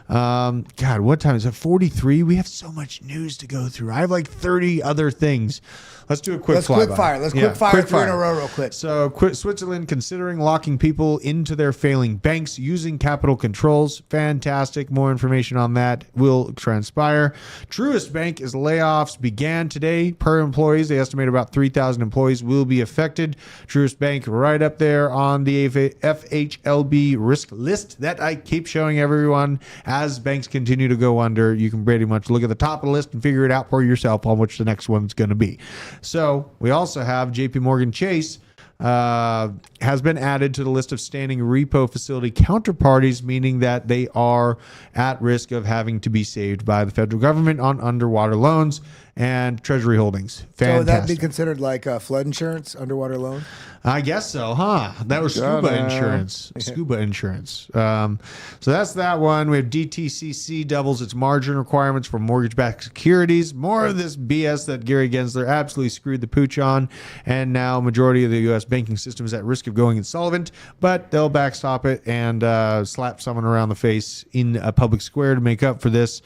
God, what time is it? 43? We have so much news to go through. I have like 30 other things. Let's do a quick Let's quick fire. Let's quick fire three in a row real quick. So Switzerland considering locking people into their failing banks using capital controls. Fantastic. More information on that will transpire. Truist Bank is layoffs began today per employees. They estimate about 3,000 employees will be affected. Truist Bank right up there on the FHLB risk list that I keep showing everyone. As banks continue to go under, you can pretty much look at the top of the list and figure it out for yourself on which the next one's going to be. So we also have JP Morgan Chase has been added to the list of standing repo facility counterparties, meaning that they are at risk of having to be saved by the federal government on underwater loans and treasury holdings. Fantastic. So would that be considered like flood insurance, underwater loan? I guess so, huh? That was scuba insurance. Scuba insurance. So that's that one. We have DTCC doubles its margin requirements for mortgage-backed securities. More of this BS that Gary Gensler absolutely screwed the pooch on. And now majority of the U.S. banking system is at risk of going insolvent, but they'll backstop it and slap someone around the face in a public square to make up for this.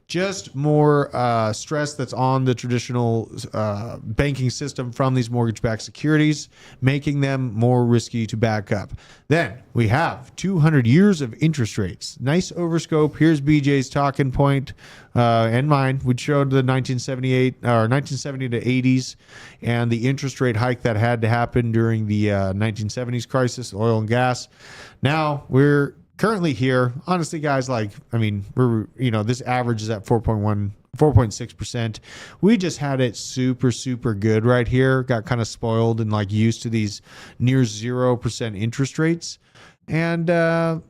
Just more stress that's on the traditional banking system from these mortgage-backed securities, making them more risky to back up. Then we have 200 years of interest rates. Nice overscope. Here's BJ's talking point and mine. We showed the 1978 or 1970 to 80s and the interest rate hike that had to happen during the 1970s crisis, oil and gas. Now we're currently here, honestly, guys, this average is at 4.6%. We just had it super, super good right here. Got kind of spoiled and used to these near 0% interest rates. And, F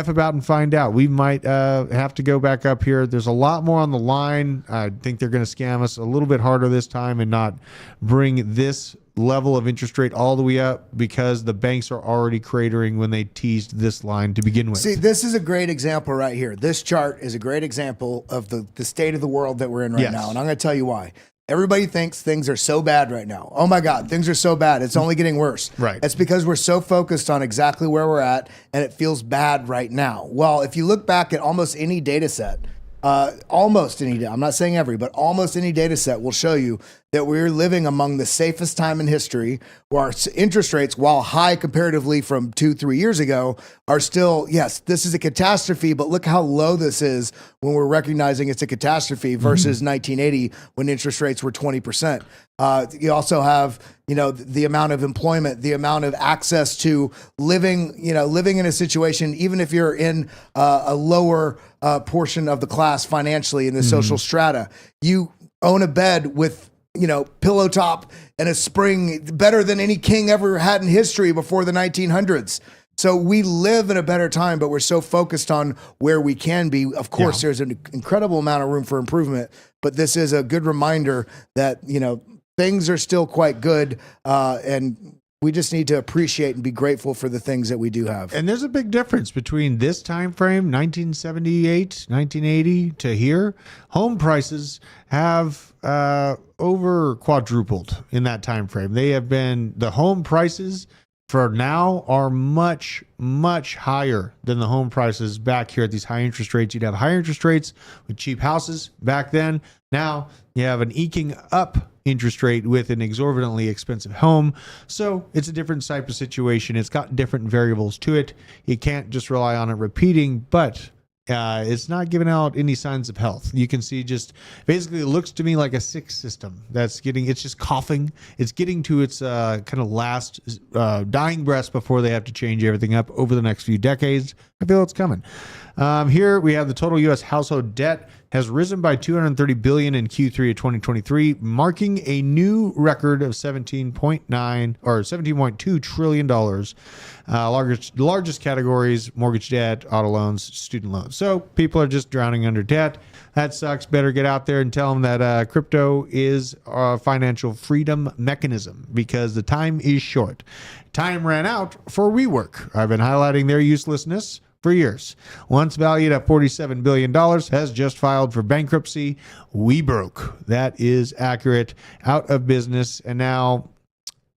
about and find out. We might have to go back up here. There's a lot more on the line. I think they're going to scam us a little bit harder this time and not bring this level of interest rate all the way up because the banks are already cratering when they teased this line to begin with. See, this is a great example right here. This chart is a great example of the state of the world that we're in right now. And I'm going to tell you why. Everybody thinks things are so bad right now. Oh my God, things are so bad. It's only getting worse. Right. It's because we're so focused on exactly where we're at, and it feels bad right now. Well, if you look back at almost any data set, I'm not saying every, but almost any data set will show you that we're living among the safest time in history, where our interest rates, while high comparatively from 2-3 years ago, are still, yes, this is a catastrophe, but look how low this is when we're recognizing it's a catastrophe versus 1980 when interest rates were 20%. You also have, the amount of employment, the amount of access to living in a situation, even if you're in a lower portion of the class financially in the social strata, you own a bed with, pillow top and a spring better than any king ever had in history before the 1900s. So we live in a better time, but we're so focused on where we can be. Of course, there's an incredible amount of room for improvement, but this is a good reminder that, things are still quite good, and we just need to appreciate and be grateful for the things that we do have. And there's a big difference between this time frame, 1978, 1980, to here. Home prices have over quadrupled in that time frame. The home prices for now are much, much higher than the home prices back here at these high interest rates. You'd have higher interest rates with cheap houses back then. Now you have an eking up interest rate with an exorbitantly expensive home. So it's a different type of situation. It's got different variables to it. You can't just rely on it repeating, but it's not giving out any signs of health. You can see just basically it looks to me like a sick system it's just coughing. It's getting to its kind of last dying breaths before they have to change everything up over the next few decades. I feel it's coming. Here we have the total U.S. household debt has risen by $230 billion in Q3 of 2023, marking a new record of $17.2 trillion. Largest categories: mortgage debt, auto loans, student loans. So people are just drowning under debt. That sucks. Better get out there and tell them that crypto is a financial freedom mechanism, because the time is short. Time ran out for WeWork. I've been highlighting their uselessness for years. Once valued at $47 billion, has just filed for bankruptcy. We broke. That is accurate. Out of business. And now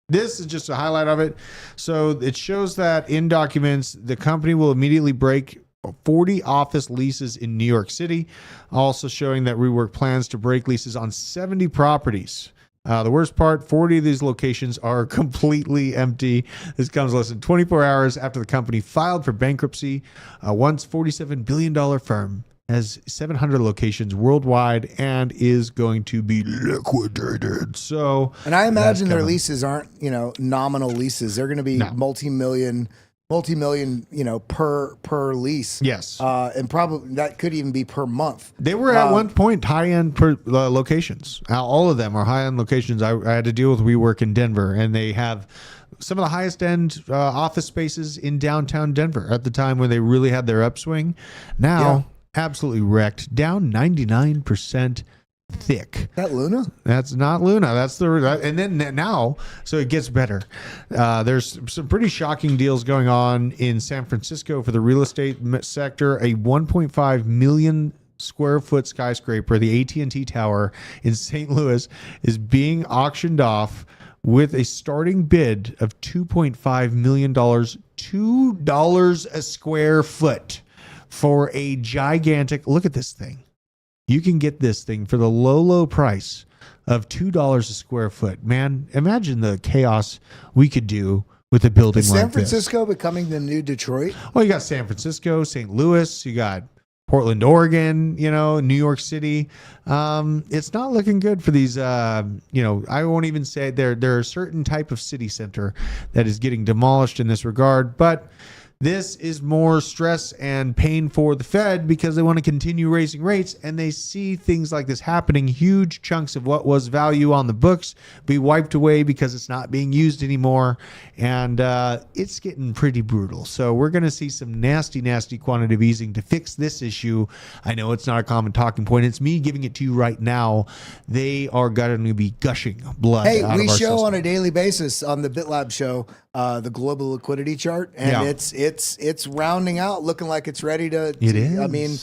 this is just a highlight of it. So it shows that in documents, the company will immediately break 40 office leases in New York City. Also showing that WeWork plans to break leases on 70 properties. The worst part, 40 of these locations are completely empty. This comes less than 24 hours after the company filed for bankruptcy. Once $47 billion firm has 700 locations worldwide and is going to be liquidated. So, and I imagine their leases aren't, nominal leases. They're going to be multi-million, per lease. Yes. And probably that could even be per month. They were at one point high-end locations. All of them are high-end locations. I had to deal with WeWork in Denver, and they have some of the highest-end office spaces in downtown Denver at the time when they really had their upswing. Now, absolutely wrecked. Down 99%. Thick. That Luna? That's not Luna. That's and then now, so it gets better. There's some pretty shocking deals going on in San Francisco for the real estate sector. A 1.5 million square foot skyscraper, the AT&T Tower in St. Louis, is being auctioned off with a starting bid of $2.5 million, $2 a square foot for a gigantic, look at this thing. You can get this thing for the low price of $2 a square foot. Man, imagine the chaos we could do with a building like this. San Francisco becoming the new Detroit? Well, you got San Francisco, St. Louis, you got Portland, Oregon, New York City. It's not looking good for these, I won't even say there are a certain type of city center that is getting demolished in this regard, but this is more stress and pain for the Fed because they want to continue raising rates, and they see things like this happening. Huge chunks of what was value on the books be wiped away because it's not being used anymore, and it's getting pretty brutal. So we're going to see some nasty quantitative easing to fix this issue. I know it's not a common talking point. It's me giving it to you right now. They are going to be gushing blood. Hey, out we of our show system on a daily basis on the BitLab show the global liquidity chart, and it's it's rounding out, looking like it's ready to. It is. I mean,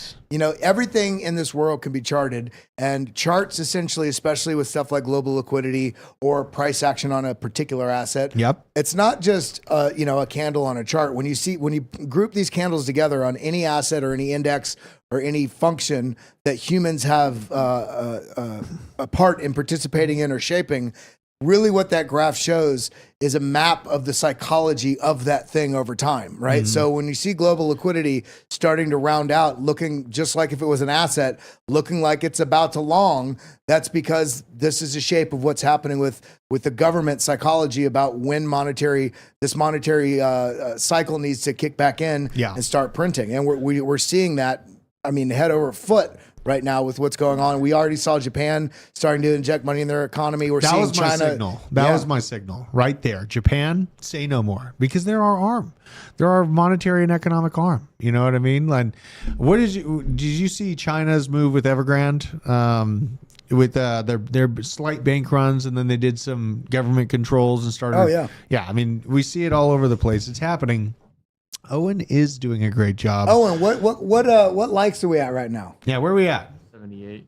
everything in this world can be charted, and charts essentially, especially with stuff like global liquidity or price action on a particular asset. Yep. It's not just a candle on a chart. When you group these candles together on any asset or any index or any function that humans have a part in participating in or shaping, really what that graph shows is a map of the psychology of that thing over time, right? So when you see global liquidity starting to round out, looking just like if it was an asset, looking like it's about to long, that's because this is a shape of what's happening with the government psychology about when this monetary cycle needs to kick back in and start printing. And we're seeing that, head over foot right now with what's going on. We already saw Japan starting to inject money in their economy. We're seeing China. That was my signal right there. Japan, say no more, because they're our arm. They're our monetary and economic arm. You know what I mean? Like, did you see China's move with Evergrande? With their slight bank runs, and then they did some government controls and started. Oh yeah. Yeah. We see it all over the place. It's happening. Owen is doing a great job. Owen, what likes are we at right now? Yeah, where are we at?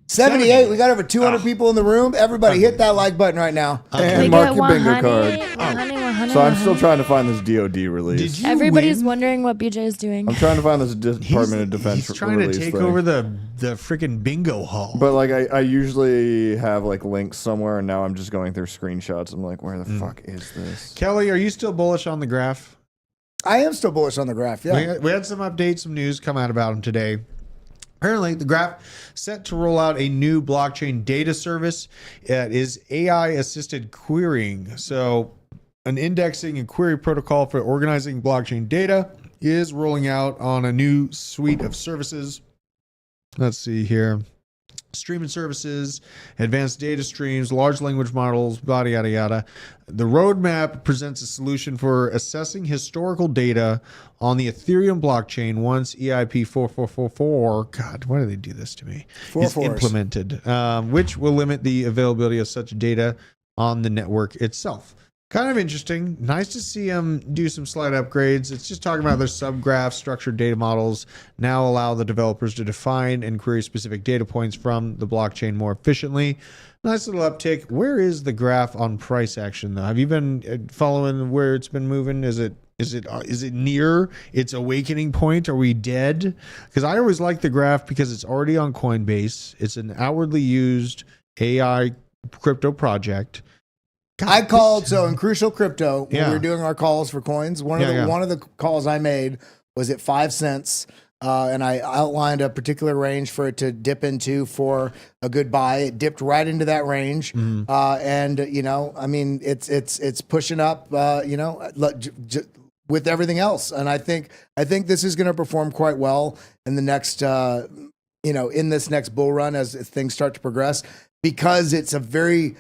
78. We got over 200 people in the room. Everybody hit that like button right now. And mark your bingo card. So I'm still trying to find this DOD release. Everybody's wondering what BJ is doing. I'm trying to find this Department of Defense. He's trying to take over the freaking bingo hall. But like I usually have like links somewhere, and now I'm just going through screenshots. I'm like, where the fuck is this? Kelly, are you still bullish on the graph? I am still bullish on the graph. Yeah, we had some updates, some news come out about him today. Apparently, the graph set to roll out a new blockchain data service. It is AI-assisted querying. So, an indexing and query protocol for organizing blockchain data is rolling out on a new suite of services. Let's see here. Streaming services, advanced data streams, large language models, yada, yada, yada. The roadmap presents a solution for assessing historical data on the Ethereum blockchain once EIP 4444, God, why do they do this to me, is implemented, which will limit the availability of such data on the network itself. Kind of interesting. Nice to see them do some slight upgrades. It's just talking about their subgraph structured data models now allow the developers to define and query specific data points from the blockchain more efficiently. Nice little uptick. Where is the graph on price action though? Have you been following where it's been moving? Is it near its awakening point? Are we dead? Because I always like the graph because it's already on Coinbase. It's an outwardly used AI crypto project. I called in Crucial Crypto when we were doing our calls for coins. One of the calls I made was at 5 cents, and I outlined a particular range for it to dip into for a good buy. It dipped right into that range, and it's pushing up, with everything else. And I think this is going to perform quite well in the next, in this next bull run as things start to progress, because it's a very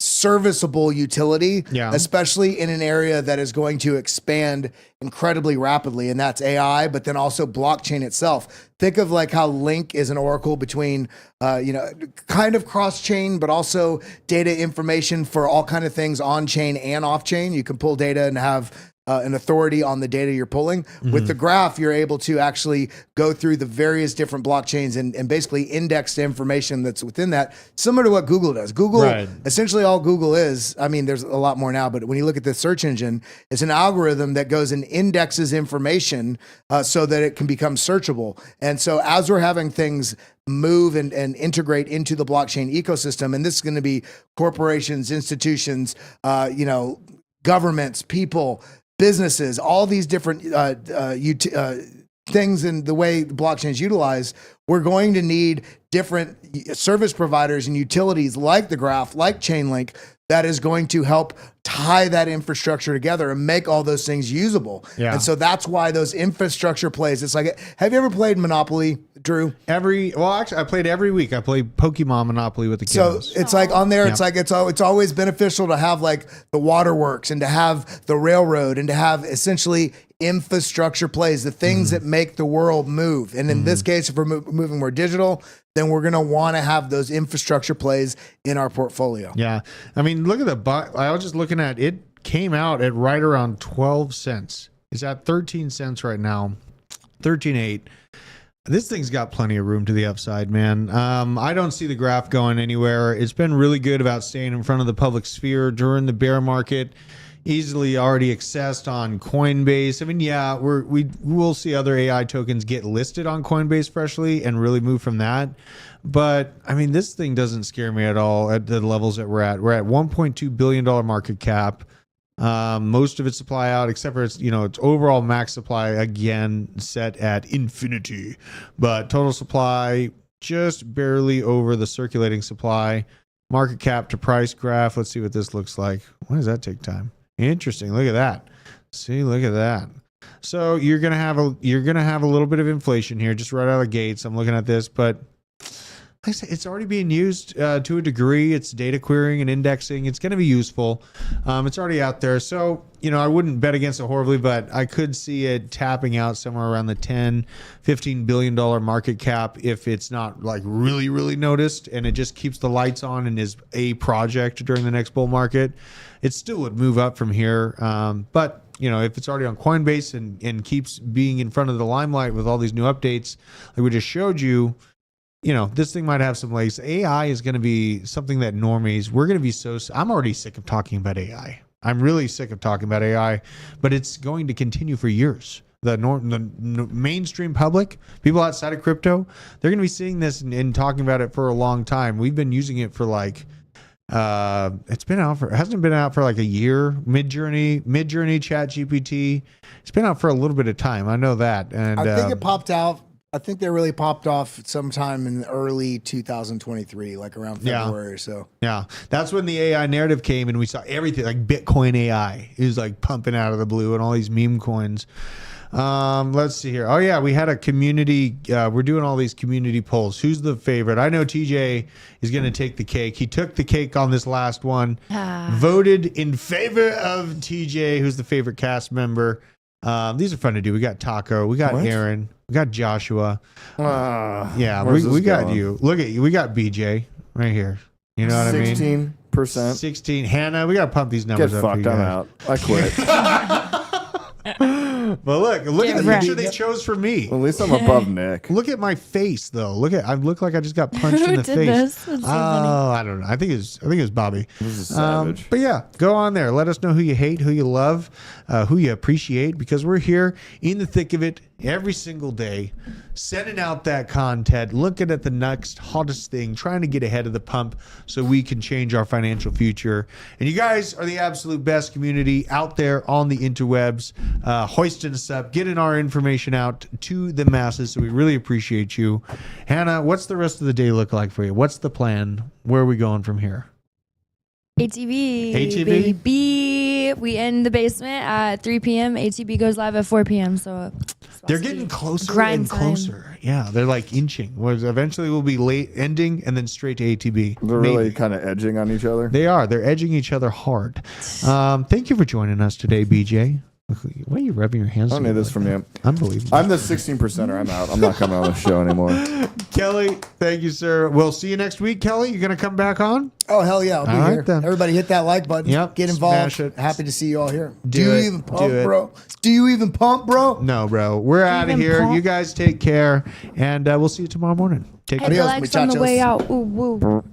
serviceable utility, especially in an area that is going to expand incredibly rapidly, and that's AI, but then also blockchain itself. Think of like how Link is an oracle between, kind of cross-chain, but also data information for all kind of things on-chain and off-chain. You can pull data and have an authority on the data you're pulling. With the graph, you're able to actually go through the various different blockchains and basically index the information that's within that, similar to what Google does. Google, essentially all Google is, there's a lot more now, but when you look at the search engine, it's an algorithm that goes and indexes information so that it can become searchable. And so as we're having things move and integrate into the blockchain ecosystem, and this is going to be corporations, institutions, governments, people, businesses, all these different things in the way blockchain is utilized, we're going to need different service providers and utilities like the graph, like Chainlink, that is going to help tie that infrastructure together and make all those things usable. And so that's why those infrastructure plays, it's like, have you ever played Monopoly, Drew? Actually, I played every week. I play Pokemon Monopoly with the kiddos. So it's like on there, it's like, it's always beneficial to have like the waterworks and to have the railroad and to have essentially infrastructure plays, the things that make the world move. And in this case, if we're moving more digital, then we're going to want to have those infrastructure plays in our portfolio. Yeah. Look at I was just looking at it, came out at right around 12 cents It's at 13 cents right now, 13.8. This thing's got plenty of room to the upside, man. I don't see the graph going anywhere. It's been really good about staying in front of the public sphere during the bear market. Easily already accessed on Coinbase. I mean, yeah, we will see other AI tokens get listed on Coinbase freshly and really move from that. But I mean, this thing doesn't scare me at all at the levels that we're at. We're at $1.2 billion market cap. Most of its supply out, except for its overall max supply again set at infinity. But total supply just barely over the circulating supply. Market cap to price graph. Let's see what this looks like. Why does that take time? Interesting. Look at that. See, look at that. So you're gonna have a little bit of inflation here, just right out of the gates. I'm looking at this, but like I said, it's already being used to a degree. It's data querying and indexing. It's going to be useful. It's already out there. So, I wouldn't bet against it horribly, but I could see it tapping out somewhere around the $10-15 billion market cap if it's not like really, really noticed and it just keeps the lights on and is a project during the next bull market. It still would move up from here. But if it's already on Coinbase and keeps being in front of the limelight with all these new updates, like we just showed you, this thing might have some legs. AI is going to be something that normies, we're going to be I'm already sick of talking about AI. I'm really sick of talking about AI, but it's going to continue for years. The mainstream public, people outside of crypto, they're going to be seeing this and talking about it for a long time. We've been using it for it hasn't been out for like a year. Midjourney, ChatGPT. It's been out for a little bit of time. I know that. And I think it popped out. I think they really popped off sometime in early 2023, like around February or so. Yeah. That's when the AI narrative came and we saw everything like Bitcoin AI is like pumping out of the blue and all these meme coins. Let's see here. Oh yeah, we had a community. We're doing all these community polls. Who's the favorite? I know TJ is going to take the cake. He took the cake on this last one. Voted in favor of TJ, who's the favorite cast member. These are fun to do. We got Taco. We got Aaron. We got Joshua. Yeah, we got you. Look at you. We got BJ right here. You know what I mean? 16%. 16. Hannah, we got to pump these numbers up. Get fucked. I'm out. I quit. But look at the picture they chose for me. Well, at least I'm above Nick. Look at my face, though. I look like I just got punched in the face. This? So I don't know. I think it's Bobby. This is savage. But yeah, go on there. Let us know who you hate, who you love, who you appreciate, because we're here in the thick of it every single day, sending out that content, looking at the next hottest thing, trying to get ahead of the pump so we can change our financial future. And you guys are the absolute best community out there on the interwebs, hoisting us up, getting our information out to the masses. So we really appreciate you. Hannah, what's the rest of the day look like for you? What's the plan? Where are we going from here? ATV. ATV? We end the basement at 3 p.m. ATV goes live at 4 p.m. So they're getting closer grind and time. closer. Yeah, they're like inching. Whereas eventually we'll be late ending and then straight to ATB. They're really kind of edging on each other. They are. They're edging each other hard. Thank you for joining us today, BJ. Why are you rubbing your hands? I don't need this from you. Unbelievable. I'm the 16%er. I'm out. I'm not coming on the show anymore. Kelly, thank you, sir. We'll see you next week. Kelly, you going to come back on? Oh, hell yeah. I'll be All here. right, then. Everybody hit that like button. Yep, Get involved. smash it. Happy to see you all here. Do you it. even pump, Do it. bro? Do you even pump, bro? No, bro. We're out of Even here. pump? You guys take care, and we'll see you tomorrow morning. Take Hit care. the Adios, likes on the muchachos. way out. Ooh, woo.